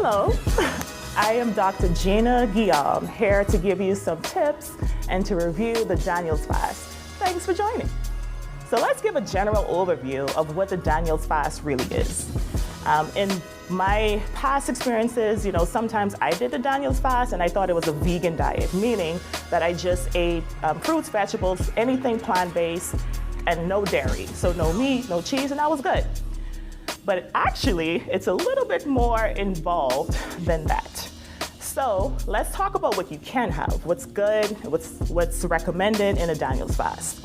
Hello, I am Dr. Gina Guillaume, here to give you some tips and to review the Daniel's fast. Thanks for joining. So let's give a general overview of what the Daniel's fast really is. In my past experiences, sometimes I did the Daniel's fast and I thought it was a vegan diet, meaning that I just ate fruits, vegetables, anything plant-based, and no dairy. So no meat, no cheese, and that was good. But actually, it's a little bit more involved than that. So let's talk about what you can have, what's good, what's recommended in a Daniel's fast.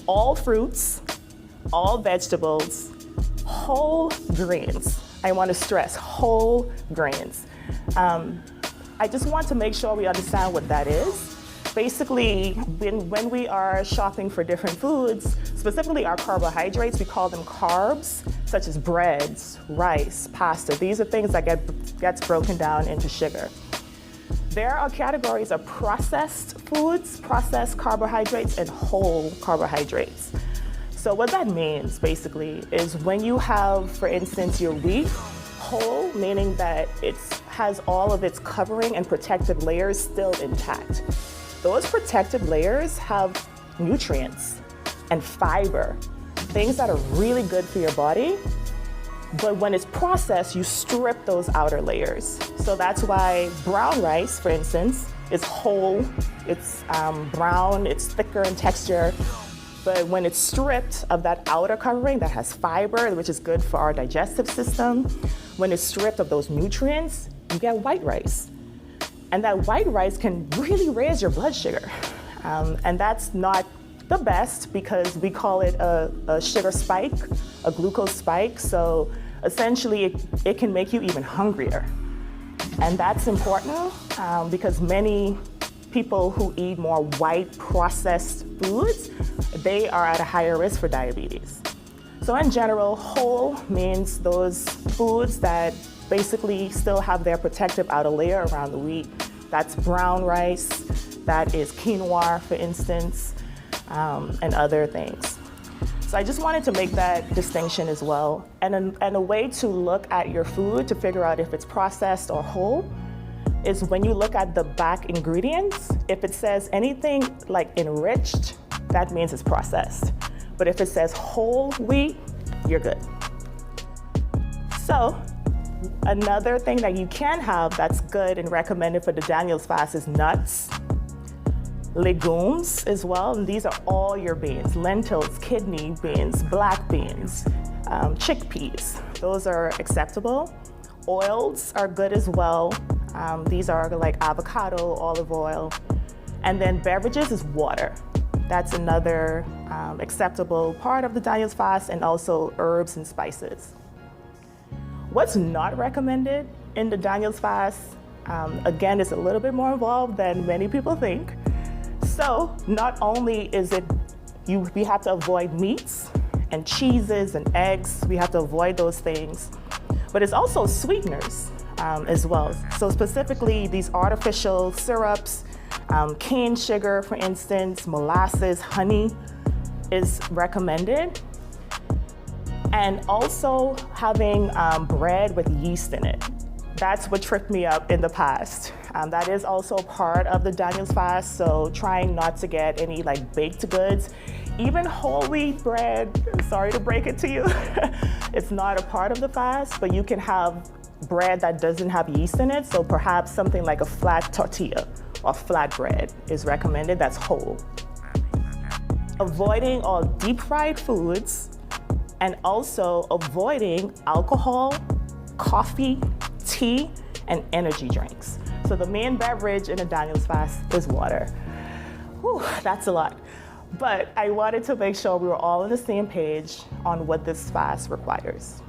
All fruits, all vegetables, whole grains. I want to stress whole grains. I just want to make sure we understand what that is. Basically, when we are shopping for different foods, specifically our carbohydrates, we call them carbs, such as breads, rice, pasta. These are things that gets broken down into sugar. There are categories of processed foods, processed carbohydrates, and whole carbohydrates. So what that means, basically, is when you have, for instance, your wheat, whole, meaning that it has all of its covering and protective layers still intact. Those protective layers have nutrients and fiber, things that are really good for your body. But when it's processed, you strip those outer layers. So that's why brown rice, for instance, is whole, it's brown, it's thicker in texture. But when it's stripped of that outer covering that has fiber, which is good for our digestive system, when it's stripped of those nutrients, you get white rice. And that white rice can really raise your blood sugar. And that's not the best because we call it a sugar spike, a glucose spike. So essentially it can make you even hungrier. And that's important because many people who eat more white processed foods, they are at a higher risk for diabetes. So in general, whole means those foods that basically still have their protective outer layer around the wheat. That's brown rice, that is quinoa, for instance, and other things. So I just wanted to make that distinction as well. And a way to look at your food to figure out if it's processed or whole is when you look at the back ingredients. If it says anything like enriched, that means it's processed. But if it says whole wheat, you're good. So another thing that you can have that's good and recommended for the Daniel's fast is nuts, legumes as well, and these are all your beans, lentils, kidney beans, black beans, chickpeas. Those are acceptable. Oils are good as well. These are like avocado, olive oil. And then beverages is water. That's another acceptable part of the Daniel's fast, and also herbs and spices. What's not recommended in the Daniel's fast, again, is a little bit more involved than many people think. So not only is it, we have to avoid meats and cheeses and eggs, we have to avoid those things, but it's also sweeteners as well. So specifically these artificial syrups, cane sugar, for instance, molasses, honey is recommended. And also having bread with yeast in it. That's what tripped me up in the past. That is also part of the Daniel's fast, so trying not to get any like baked goods. Even whole wheat bread, sorry to break it to you, it's not a part of the fast, but you can have bread that doesn't have yeast in it, so perhaps something like a flat tortilla or flat bread is recommended, that's whole. Avoiding all deep fried foods, and also avoiding alcohol, coffee, tea, and energy drinks. So the main beverage in a Daniel's fast is water. Whew, that's a lot. But I wanted to make sure we were all on the same page on what this fast requires.